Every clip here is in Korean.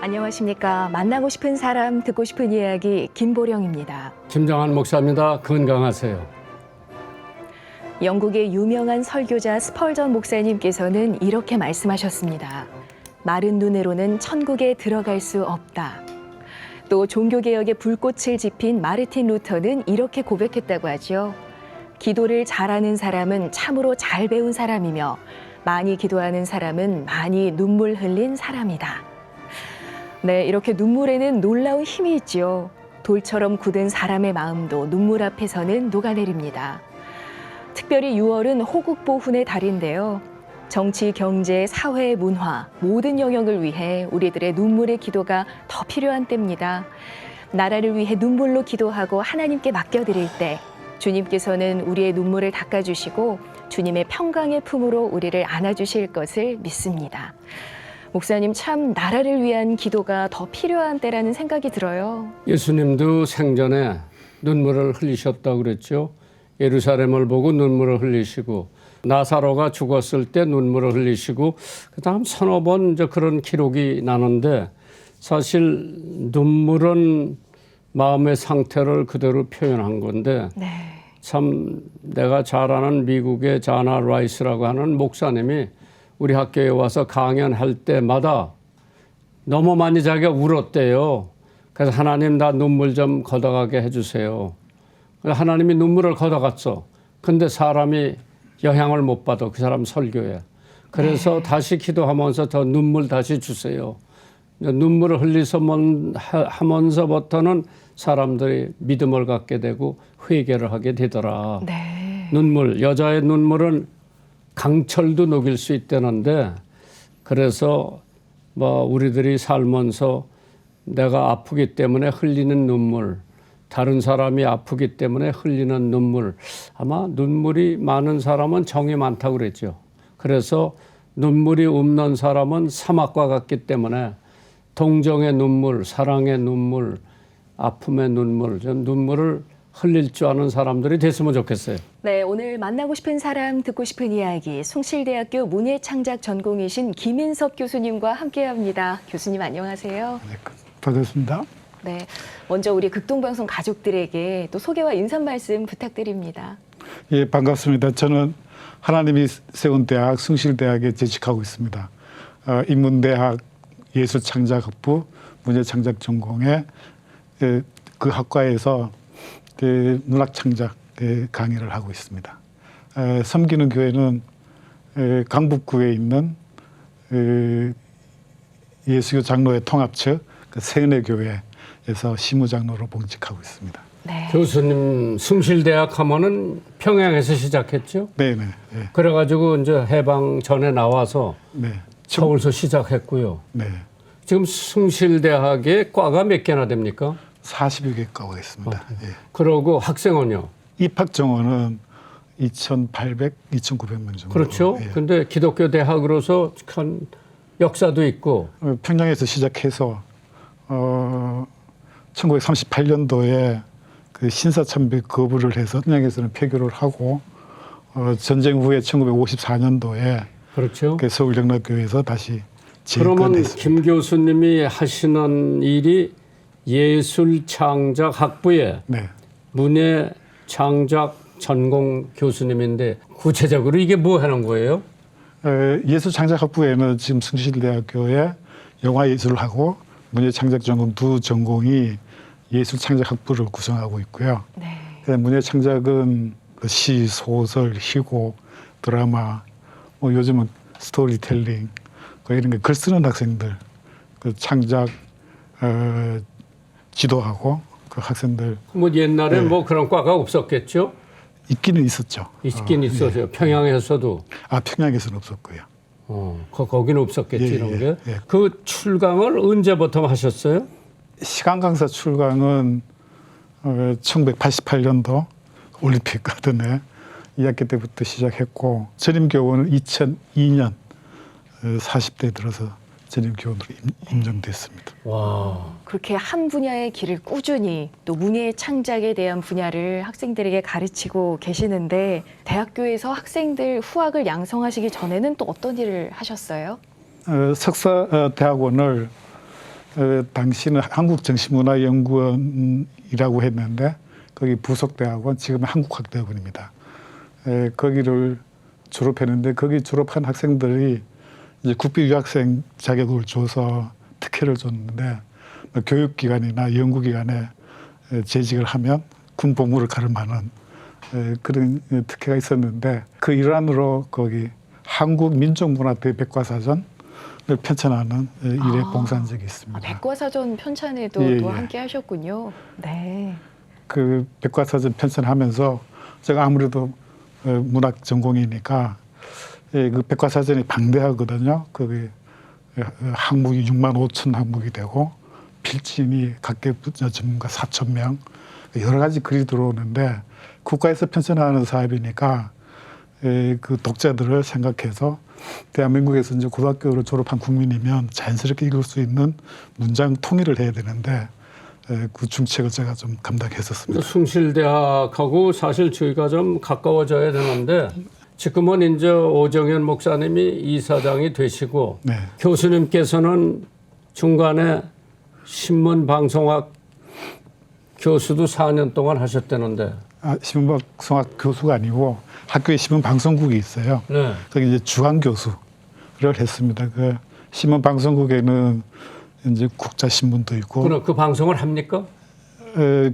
안녕하십니까. 만나고 싶은 사람, 듣고 싶은 이야기 김보령입니다. 김정한 목사입니다. 건강하세요. 영국의 유명한 설교자 스펄전 목사님께서는 이렇게 말씀하셨습니다. 마른 눈으로는 천국에 들어갈 수 없다. 또 종교개혁의 불꽃을 지핀 마르틴 루터는 이렇게 고백했다고 하죠. 기도를 잘하는 사람은 참으로 잘 배운 사람이며 많이 기도하는 사람은 많이 눈물 흘린 사람이다. 네, 이렇게 눈물에는 놀라운 힘이 있지요. 돌처럼 굳은 사람의 마음도 눈물 앞에서는 녹아내립니다. 특별히 6월은 호국보훈의 달인데요. 정치, 경제, 사회, 문화 모든 영역을 위해 우리들의 눈물의 기도가 더 필요한 때입니다. 나라를 위해 눈물로 기도하고 하나님께 맡겨드릴 때 주님께서는 우리의 눈물을 닦아주시고 주님의 평강의 품으로 우리를 안아주실 것을 믿습니다. 목사님, 참 나라를 위한 기도가 더 필요한 때라는 생각이 들어요. 예수님도 생전에 눈물을 흘리셨다고 그랬죠. 예루살렘을 보고 눈물을 흘리시고 나사로가 죽었을 때 눈물을 흘리시고 그다음 서너 번 이제 그런 기록이 나는데 사실 눈물은 마음의 상태를 그대로 표현한 건데 네. 참 내가 잘 아는 미국의 자나 라이스라고 하는 목사님이 우리 학교에 와서 강연할 때마다 너무 많이 자기가 울었대요. 그래서 하나님 나 눈물 좀 걷어가게 해주세요. 하나님이 눈물을 걷어갔어. 근데 사람이 영향을 못 받아 그 사람 설교에. 그래서 네. 다시 기도하면서 더 눈물 다시 주세요. 눈물을 하면서부터는 사람들이 믿음을 갖게 되고 회개를 하게 되더라. 네. 눈물, 여자의 눈물은 강철도 녹일 수 있다는데 그래서 뭐 우리들이 살면서 내가 아프기 때문에 흘리는 눈물, 다른 사람이 아프기 때문에 흘리는 눈물, 아마 눈물이 많은 사람은 정이 많다고 그랬죠. 그래서 눈물이 없는 사람은 사막과 같기 때문에 동정의 눈물, 사랑의 눈물, 아픔의 눈물, 전 눈물을 흘릴 줄 아는 사람들이 됐으면 좋겠어요. 네, 오늘 만나고 싶은 사람, 듣고 싶은 이야기, 숭실대학교 문예창작 전공이신 김인섭 교수님과 함께합니다. 교수님 안녕하세요. 네, 반갑습니다. 네, 먼저 우리 극동방송 가족들에게 또 소개와 인사 말씀 부탁드립니다. 예, 반갑습니다. 저는 하나님이 세운 대학 숭실대학에 재직하고 있습니다. 인문대학 예술창작학부 문예창작 전공에 그 학과에서 문학창작 강의를 하고 있습니다. 섬기는 교회는 강북구에 있는 예수교 장로회 통합처 세은회교회에서 시무장로로 봉직하고 있습니다. 네. 교수님 숭실대학 하면은 평양에서 시작했죠? 네네. 네. 그래가지고 이제 해방 전에 나와서 네. 서울서 시작했고요. 네. 지금 숭실대학에 과가 몇 개나 됩니까? 40여 개 과가 있습니다. 예. 그러고 학생은요? 입학 정원은 2,800, 2,900명 정도. 그렇죠. 예. 근데 기독교 대학으로서 한 역사도 있고. 평양에서 시작해서 1938년도에 그 신사참배 거부를 해서 평양에서는 폐교를 하고 전쟁 후에 1954년도에 그렇죠. 그 서울영락교회에서 다시 그러면 재건했습니다. 김 교수님이 하시는 일이 예술창작학부에 네. 문예창작 전공 교수님인데 구체적으로 이게 뭐 하는 거예요? 예술창작학부에는 지금 숭실대학교에 영화예술을 하고 문예창작 전공 두 전공이 예술창작학부를 구성하고 있고요. 네. 문예창작은 시, 소설, 희곡, 드라마, 뭐 요즘은 스토리텔링 이런 거 글 쓰는 학생들 그 창작 지도하고 그 학생들 뭐 옛날에 네. 뭐 그런 과가 없었겠죠? 있기는 있었죠. 있긴 있었어요. 평양에서도. 평양에서는 없었고요. 거기는 없었겠지 예, 이런 예, 게. 예. 그 출강을 언제부터 하셨어요? 시간 강사 출강은 1988년도 올림픽 가든에 2학기 때부터 시작했고 전임 교원은 2002년 40대 들어서 전임 교원으로 임정됐습니다. 와. 그렇게 한 분야의 길을 꾸준히 또 문예 창작에 대한 분야를 학생들에게 가르치고 계시는데 대학교에서 학생들 후학을 양성하시기 전에는 또 어떤 일을 하셨어요? 석사 대학원을 당시는 한국정신문화연구원이라고 했는데 거기 부속대학원, 지금은 한국학대학원입니다. 거기를 졸업했는데 거기 졸업한 학생들이 이제 국비 유학생 자격을 줘서 특혜를 줬는데 교육기관이나 연구기관에 재직을 하면 군 복무를 가름하는 그런 특혜가 있었는데 그 일환으로 거기 한국민족문화 대백과사전을 편찬하는 일에 봉사한 적이 있습니다. 백과사전 편찬에도 예, 또 예. 함께 하셨군요. 네. 그 백과사전 편찬하면서 제가 아무래도 문학 전공이니까 그 백과사전이 방대하거든요. 거기 항목이 6만 5천 항목이 되고 필진이 각계 전문가 4,000명 여러 가지 글이 들어오는데 국가에서 편찬하는 사업이니까 그 독자들을 생각해서 대한민국에서 이제 고등학교를 졸업한 국민이면 자연스럽게 읽을 수 있는 문장 통일을 해야 되는데 그 중책을 제가 좀 감당했었습니다. 숭실대학하고 사실 저희가 좀 가까워져야 되는데 지금은 이제 오정현 목사님이 이사장이 되시고 네. 교수님께서는 중간에 신문방송학 교수도 4년 동안 하셨다는데. 신문방송학 교수가 아니고 학교에 신문방송국이 있어요. 네. 거기 이제 주한 교수를 했습니다. 그 신문방송국에는 이제 국자신문도 있고 그럼 그 방송을 합니까?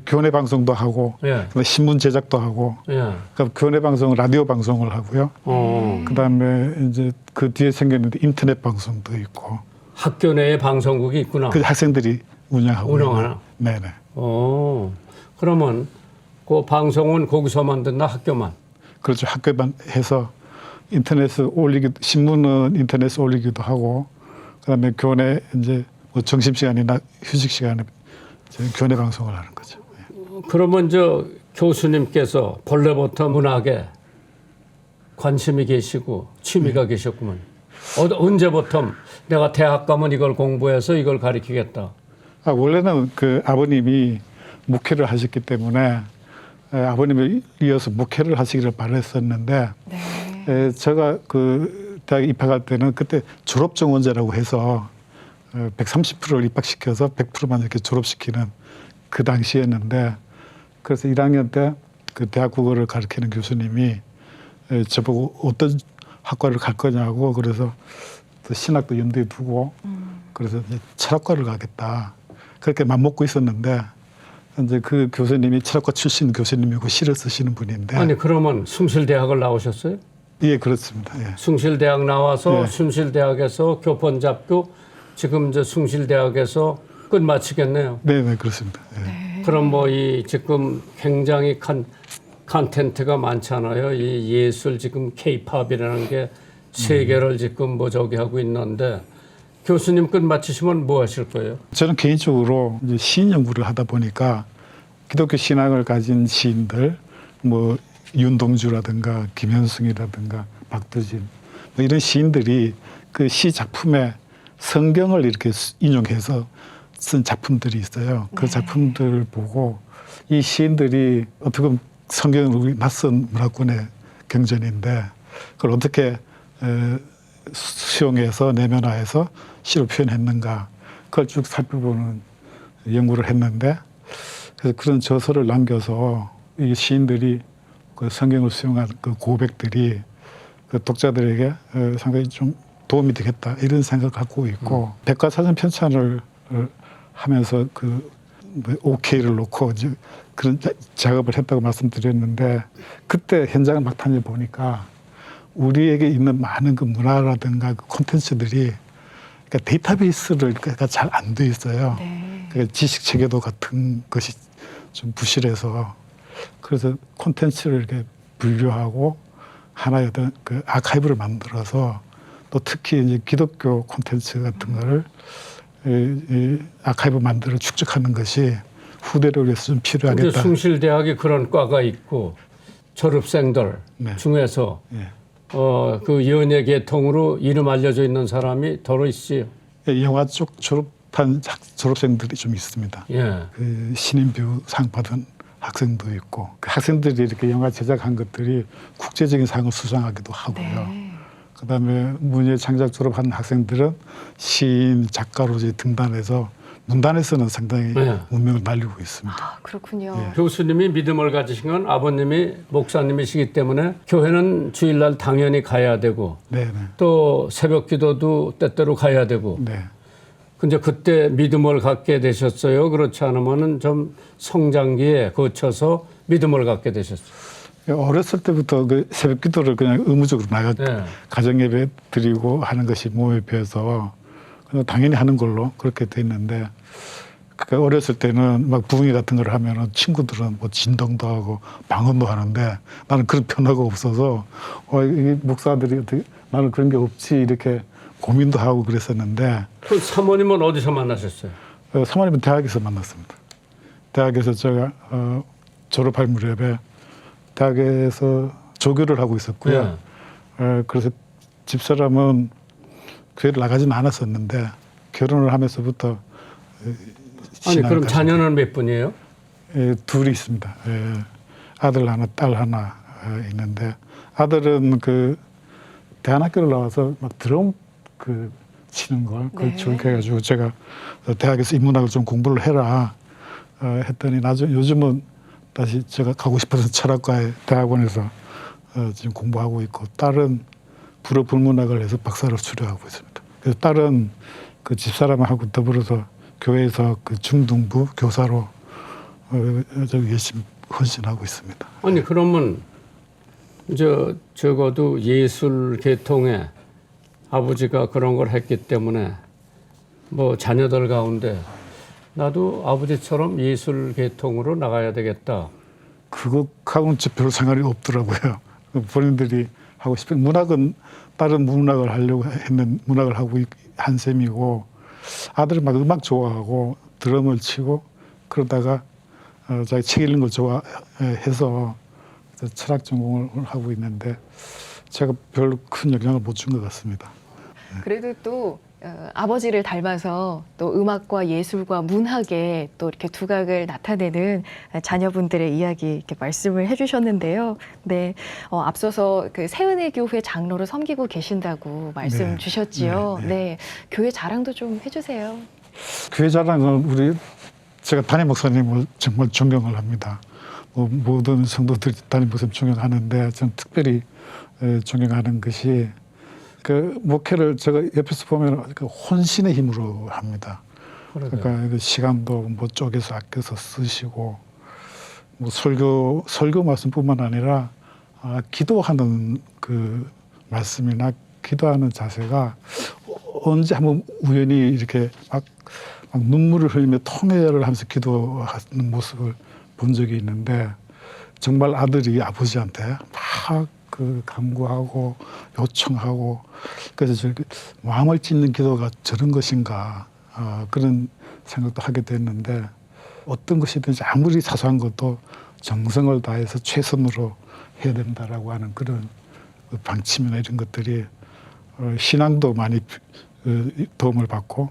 교내 방송도 하고 예. 신문 제작도 하고 예. 그러니까 교내 방송은 라디오 방송을 하고요. 그다음에 이제 그 뒤에 생겼는데 인터넷 방송도 있고 학교 내에 방송국이 있구나. 그 학생들이 운영하고 운영하나? 있는. 네네. 그러면 그 방송은 거기서만 듣나 학교만? 그렇죠. 학교만 해서 인터넷에 올리기 신문은 인터넷에 올리기도 하고 그다음에 교내 이제 뭐 점심 시간이나 휴식 시간에 교내 방송을 하는 거죠. 그러면 저 교수님께서 본래부터 문학에 관심이 계시고 취미가 계셨구먼. 언제부터 내가 대학 가면 이걸 공부해서 이걸 가르치겠다. 원래는 그 아버님이 목회를 하셨기 때문에 아버님을 이어서 목회를 하시기를 바랬었는데 네. 제가 그 대학 입학할 때는 그때 졸업 정원제라고 해서 130%를 입학시켜서 100%만 이렇게 졸업시키는 그 당시였는데 그래서 1학년 때 그 대학 국어를 가르치는 교수님이 저보고 어떤 학과를 갈 거냐고 그래서 또 신학도 염두에 두고 그래서 이제 철학과를 가겠다 그렇게 맘먹고 있었는데 이제 그 교수님이 철학과 출신 교수님이고 시를 쓰시는 분인데 아니 그러면 숭실대학을 나오셨어요? 예 그렇습니다. 예. 숭실대학 나와서 예. 숭실대학에서 교권 잡고 지금 이제 숭실대학에서 끝마치겠네요. 네네 그렇습니다. 예. 네. 그럼 뭐 이 지금 굉장히 컨텐츠가 많잖아요. 이 예술 지금 K-팝이라는 게 세계를 지금 뭐 저기 하고 있는데 교수님 끝마치시면 뭐 하실 거예요? 저는 개인적으로 이제 시인 연구를 하다 보니까 기독교 신앙을 가진 시인들, 뭐 윤동주라든가 김현승이라든가 박두진 뭐 이런 시인들이 그 시 작품에 성경을 이렇게 인용해서 쓴 작품들이 있어요. 그 작품들을 보고 이 시인들이 어떻게 보면 성경은 우리 낯선 문화권의 경전인데 그걸 어떻게 수용해서 내면화해서 시로 표현했는가 그걸 쭉 살펴보는 연구를 했는데 그래서 그런 저서를 남겨서 이 시인들이 그 성경을 수용한 그 고백들이 그 독자들에게 상당히 좀 도움이 되겠다 이런 생각을 갖고 있고 백과사전 편찬을 하면서 그 OK를 놓고 이제 그런 작업을 했다고 말씀드렸는데 그때 현장을 막 다녀보니까 우리에게 있는 많은 그 문화라든가 그 콘텐츠들이 그러니까 데이터베이스를 잘 안 돼 있어요. 네. 그러니까 지식 체계도 같은 것이 좀 부실해서 그래서 콘텐츠를 이렇게 분류하고 하나의 어떤 그 아카이브를 만들어서 또 특히 이제 기독교 콘텐츠 같은 거를 아카이브 만들어 축적하는 것이 후대를 위해서 좀 필요하겠다. 숭실대학에 그런 과가 있고 졸업생들 네. 중에서 예. 그 연예 계통으로 이름 알려져 있는 사람이 더러 있어요. 영화 쪽 졸업한 졸업생들이 좀 있습니다. 예. 그 신인뷰 상 받은 학생도 있고 그 학생들이 이렇게 영화 제작한 것들이 국제적인 상을 수상하기도 하고요. 네. 그다음에 문예 창작 졸업한 학생들은 시인, 작가로 이제 등단해서 문단에서는 상당히 네. 문명을 날리고 있습니다. 아, 그렇군요. 예. 교수님이 믿음을 가지신 건 아버님이 목사님이시기 때문에 교회는 주일날 당연히 가야 되고 네, 또 새벽 기도도 때때로 가야 되고 네. 근데 그때 믿음을 갖게 되셨어요? 그렇지 않으면은 좀 성장기에 거쳐서 믿음을 갖게 되셨어요? 어렸을 때부터 그 새벽 기도를 그냥 의무적으로 나가 네. 가정 예배 드리고 하는 것이 몸에 배어서 그냥 당연히 하는 걸로 그렇게 돼 있는데 그 어렸을 때는 막 부흥회 같은 걸 하면은 친구들은 뭐 진동도 하고 방언도 하는데 나는 그런 변화가 없어서 이 목사들이 어떻게 나는 그런 게 없지 이렇게 고민도 하고 그랬었는데 그 사모님은 어디서 만나셨어요? 사모님은 대학에서 만났습니다. 대학에서 제가 졸업할 무렵에 대학에서 조교를 하고 있었고요. 그래서 집사람은 교회를 나가지는 않았었는데 결혼을 하면서부터 아니 그럼 자녀는 몇 분이에요? 둘이 있습니다. 아들 하나, 딸 하나 있는데 아들은 그 대안학교를 나와서 막 드럼 그 치는 걸 그걸 즐겨가지고 제가 대학에서 인문학을 좀 공부를 해라 했더니 나중에 요즘은 다시 제가 가고 싶어서 철학과의 대학원에서 지금 공부하고 있고 딸은 불어 불문학을 해서 박사를 수료하고 있습니다. 그래서 딸은 그 집사람하고 더불어서 교회에서 그 중등부 교사로 저기 열심히 헌신하고 있습니다. 아니 그러면 적어도 예술 계통에 아버지가 그런 걸 했기 때문에 뭐 자녀들 가운데 나도 아버지처럼 예술 계통으로 나가야 되겠다. 그것하고는 별 상관이 없더라고요. 본인들이 하고 싶은 문학은 다른 문학을 하려고 했는 문학을 하고 한 셈이고 아들은 막 음악 좋아하고 드럼을 치고 그러다가 자기 책 읽는 걸 좋아해서 철학 전공을 하고 있는데 제가 별로 큰 영향을 못 준 것 같습니다. 그래도 또 아버지를 닮아서 또 음악과 예술과 문학에 또 이렇게 두각을 나타내는 자녀분들의 이야기 이렇게 말씀을 해주셨는데요. 네, 앞서서 그 새은혜교회 장로로 섬기고 계신다고 말씀 네. 주셨지요. 네, 네, 네. 교회 자랑도 좀 해주세요. 교회 자랑은 제가 담임 목사님을 정말 존경을 합니다. 모든 성도들이 담임 목사님 존경하는데 저는 특별히 존경하는 것이 그 목회를 제가 옆에서 보면 그 혼신의 힘으로 합니다. 그러니까 그 시간도 뭐 쪼개서 아껴서 쓰시고 뭐 설교 말씀뿐만 아니라 기도하는 그 말씀이나 기도하는 자세가 언제 한번 우연히 이렇게 막 눈물을 흘리며 통회를 하면서 기도하는 모습을 본 적이 있는데 정말 아들이 아버지한테 막 그 간구하고 요청하고 그래서 저렇게 마음을 찢는 기도가 저런 것인가 그런 생각도 하게 됐는데 어떤 것이든지 아무리 사소한 것도 정성을 다해서 최선으로 해야 된다라고 하는 그런 방침이나 이런 것들이 신앙도 많이 도움을 받고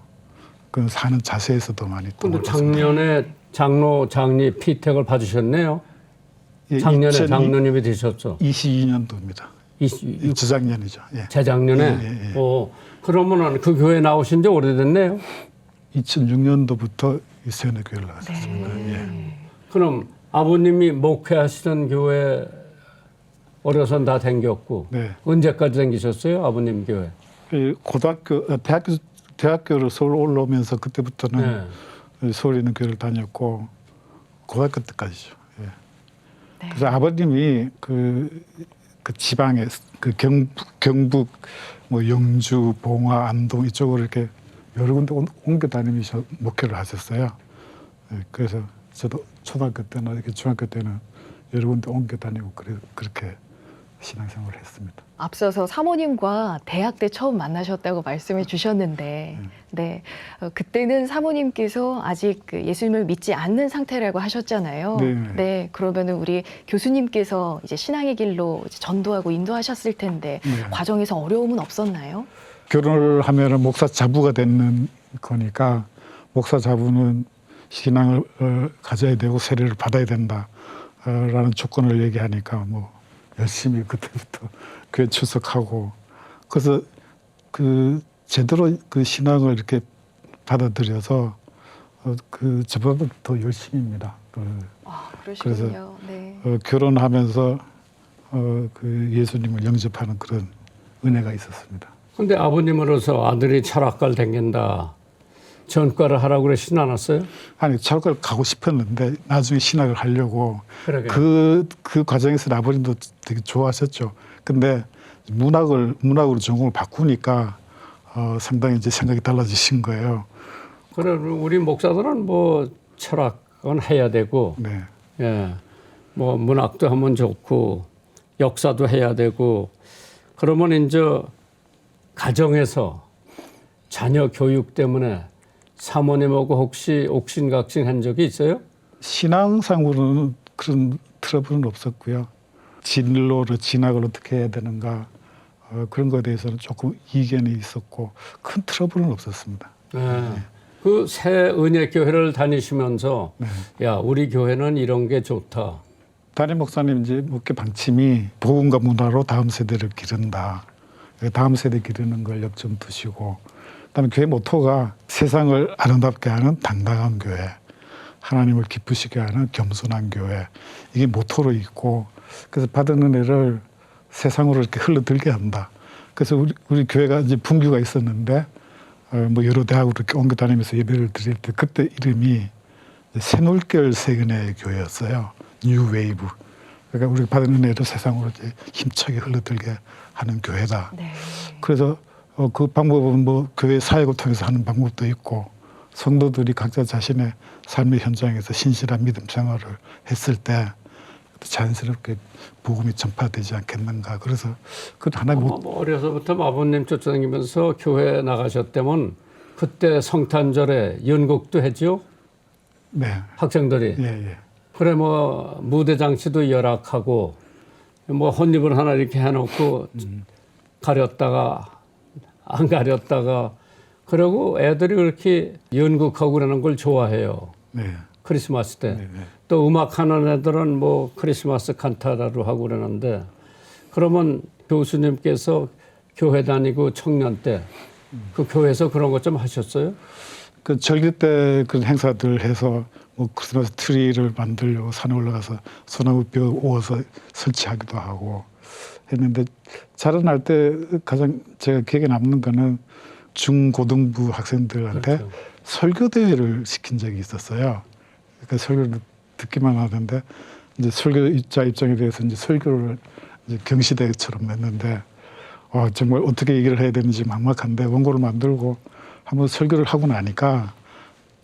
그 사는 자세에서도 많이 도움을 근데 받습니다. 작년에 장로 장립 피택을 받으셨네요. 예, 작년에 장로님이 되셨죠. 22년도입니다. 저작년이죠. 예. 재작년에. 예. 그러면은 그 교회 나오신 지 오래됐네요. 2006년도부터 새은혜 교회를 나갔습니다. 네. 예. 그럼 아버님이 목회하시던 교회 어려선 다 댕겼고 네. 언제까지 댕기셨어요? 아버님 교회. 대학교를 서울 올라오면서 그때부터는 서울에 있는 교회를 다녔고 고등학교 때까지죠. 예. 네. 그래서 아버님이 그 지방에 그 경북 뭐 영주, 봉화, 안동 이쪽으로 이렇게 여러 군데 옮겨 다니면서 목회를 하셨어요. 예. 그래서 저도 초등학교 때나 이렇게 중학교 때는 여러 군데 옮겨 다니고 그렇게 신앙생활을 했습니다. 앞서서 사모님과 대학 때 처음 만나셨다고 말씀해 주셨는데, 네, 그때는 사모님께서 아직 그 예수님을 믿지 않는 상태라고 하셨잖아요. 네. 네, 그러면은 우리 교수님께서 이제 신앙의 길로 이제 전도하고 인도하셨을 텐데 네. 과정에서 어려움은 없었나요? 결혼을 하면은 목사 자부가 되는 거니까 목사 자부는 신앙을 가져야 되고 세례를 받아야 된다라는 조건을 얘기하니까 뭐 열심히 그때부터 교회 출석하고 그래서 그 제대로 그 신앙을 이렇게 받아들여서 저보다 더 열심입니다. 아, 그래서 그러시군요. 네. 결혼하면서 그 예수님을 영접하는 그런 은혜가 있었습니다. 근데 아버님으로서 아들이 철학과를 다닌다. 전과를 하라고 그러시진 않았어요? 아니 철학과를 가고 싶었는데 나중에 신학을 하려고 그러게. 그 과정에서 아버님도 되게 좋아하셨죠. 근데 문학으로 전공을 바꾸니까 상당히 이제 생각이 달라지신 거예요. 그래 우리 목사들은 뭐 철학은 해야 되고, 네. 예, 뭐 문학도 하면 좋고 역사도 해야 되고 그러면 이제 가정에서 자녀 교육 때문에 사모님하고 혹시 옥신각신한 적이 있어요? 신앙상으로는 그런 트러블은 없었고요. 진로를 진학을 어떻게 해야 되는가 그런 거에 대해서는 조금 이견이 있었고 큰 트러블은 없었습니다. 그 새 은혜 교회를 다니시면서 야 우리 교회는 이런 게 좋다. 담임 목사님 이제 목회 방침이 복음과 문화로 다음 세대를 기른다. 다음 세대 기르는 걸 역점 두시고, 그다음에 교회 모토가 세상을 아름답게 하는 당당한 교회, 하나님을 기쁘시게 하는 겸손한 교회, 이게 모토로 있고, 그래서 받은 은혜를 세상으로 이렇게 흘러들게 한다. 그래서 우리 교회가 이제 분규가 있었는데 뭐 여러 대학으로 이렇게 옮겨 다니면서 예배를 드릴 때 그때 이름이 새물결 세은혜 교회였어요. 뉴 웨이브. 그러니까 우리가 받은 은혜를 세상으로 이제 힘차게 흘러들게 하는 교회다. 네. 그래서 그 방법은 뭐 교회 사역을 통해서 하는 방법도 있고 성도들이 각자 자신의 삶의 현장에서 신실한 믿음 생활을 했을 때 자연스럽게 복음이 전파되지 않겠는가. 그래서 그 하나의 뭐 어려서부터 아버님 쫓아다니면서 교회 나가셨다면 그때 성탄절에 연극도 했죠? 네. 학생들이. 예. 그래 뭐 무대 장치도 열악하고 뭐 혼입을 하나 이렇게 해놓고 가렸다가 안 가렸다가 그러고 애들이 그렇게 연극하고 그러는 걸 좋아해요. 네. 크리스마스 때. 네. 또 음악하는 애들은 뭐 크리스마스 칸타라로 하고 그러는데 그러면 교수님께서 교회 다니고 청년 때 그 교회에서 그런 것 좀 하셨어요? 그 절기 때 그런 행사들 해서 뭐 크리스마스 트리를 만들려고 산에 올라가서 소나무뼈 오어서 설치하기도 하고 했는데 자라날 때 가장 제가 기억에 남는 거는 중고등부 학생들한테 그렇죠. 설교 대회를 시킨 적이 있었어요. 그러니까 설교를 듣기만 하던데 이제 설교자 입장에 대해서 이제 설교를 이제 경시대회처럼 냈는데 정말 어떻게 얘기를 해야 되는지 막막한데 원고를 만들고 한번 설교를 하고 나니까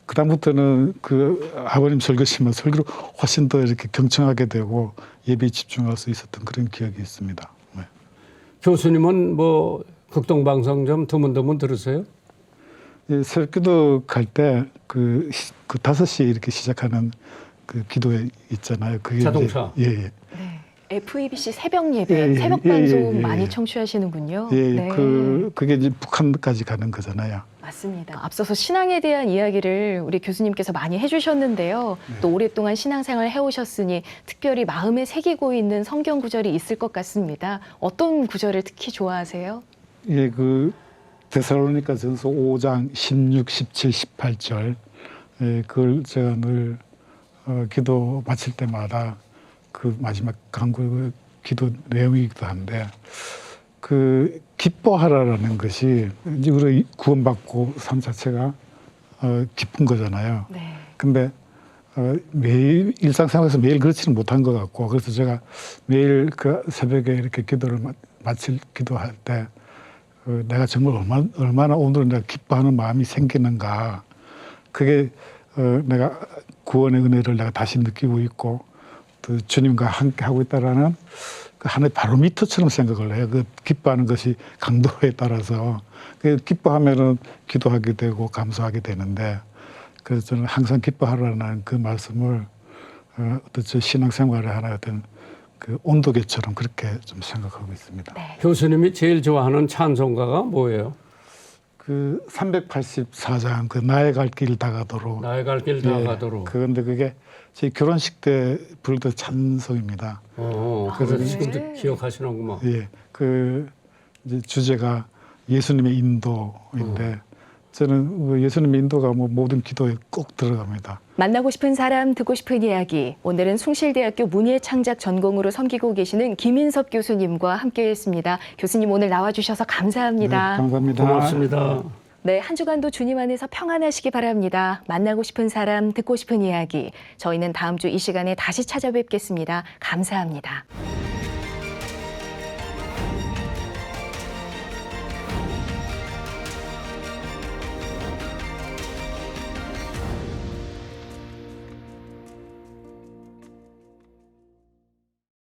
그다음부터는 그 아버님 설교시면 설교를 훨씬 더 이렇게 경청하게 되고 예배에 집중할 수 있었던 그런 기억이 있습니다. 네. 교수님은 뭐 극동방송 좀 드문드문 들으세요? 예, 설교도 갈 때 그 5시에 이렇게 시작하는 그 기도회 있잖아요. 그게 자동차. 이제, 예. 네. FEBC 새벽 예배, 예, 새벽 예, 방송 예, 예. 많이 청취하시는군요. 예, 네. 그게 이제 북한까지 가는 거잖아요. 맞습니다. 앞서서 신앙에 대한 이야기를 우리 교수님께서 많이 해주셨는데요. 또 오랫동안 신앙생활 해오셨으니 특별히 마음에 새기고 있는 성경 구절이 있을 것 같습니다. 어떤 구절을 특히 좋아하세요? 예, 그 데살로니가전서 5장 16, 17, 18절 그걸 제가 늘 기도 마칠 때마다 그 마지막 간구 기도 내용이기도 한데 그 기뻐하라라는 것이 이제 우리 구원받고 삶 자체가 기쁜 거잖아요. 네. 근데 매일 일상생활에서 매일 그렇지는 못한 것 같고 그래서 제가 매일 그 새벽에 이렇게 기도를 마칠 기도할 때 내가 정말 얼마나 오늘 내가 기뻐하는 마음이 생기는가 그게 내가 구원의 은혜를 내가 다시 느끼고 있고 또 주님과 함께 하고 있다라는 그 하나의 바로미터처럼 생각을 해요. 그 기뻐하는 것이 강도에 따라서 그 기뻐하면은 기도하게 되고 감사하게 되는데 그래서 저는 항상 기뻐하라는 그 말씀을 어떤 제 신앙생활의 하나의 어떤 그 온도계처럼 그렇게 좀 생각하고 있습니다. 네. 교수님이 제일 좋아하는 찬송가가 뭐예요? 그 384장 그 나의 갈 길 다가도록 나의 갈 길 다가도록. 그런데 그게 제 결혼식 때 부르던 찬송입니다. 그래서 네. 지금도 기억하시는구만. 예, 그 이제 주제가 예수님의 인도인데 저는 예수님 인도가 뭐 모든 기도에 꼭 들어갑니다. 만나고 싶은 사람, 듣고 싶은 이야기. 오늘은 숭실대학교 문예창작 전공으로 섬기고 계시는 김인섭 교수님과 함께했습니다. 교수님 오늘 나와주셔서 감사합니다. 네, 감사합니다. 고맙습니다. 네, 한 주간도 주님 안에서 평안하시기 바랍니다. 만나고 싶은 사람, 듣고 싶은 이야기. 저희는 다음 주 이 시간에 다시 찾아뵙겠습니다. 감사합니다.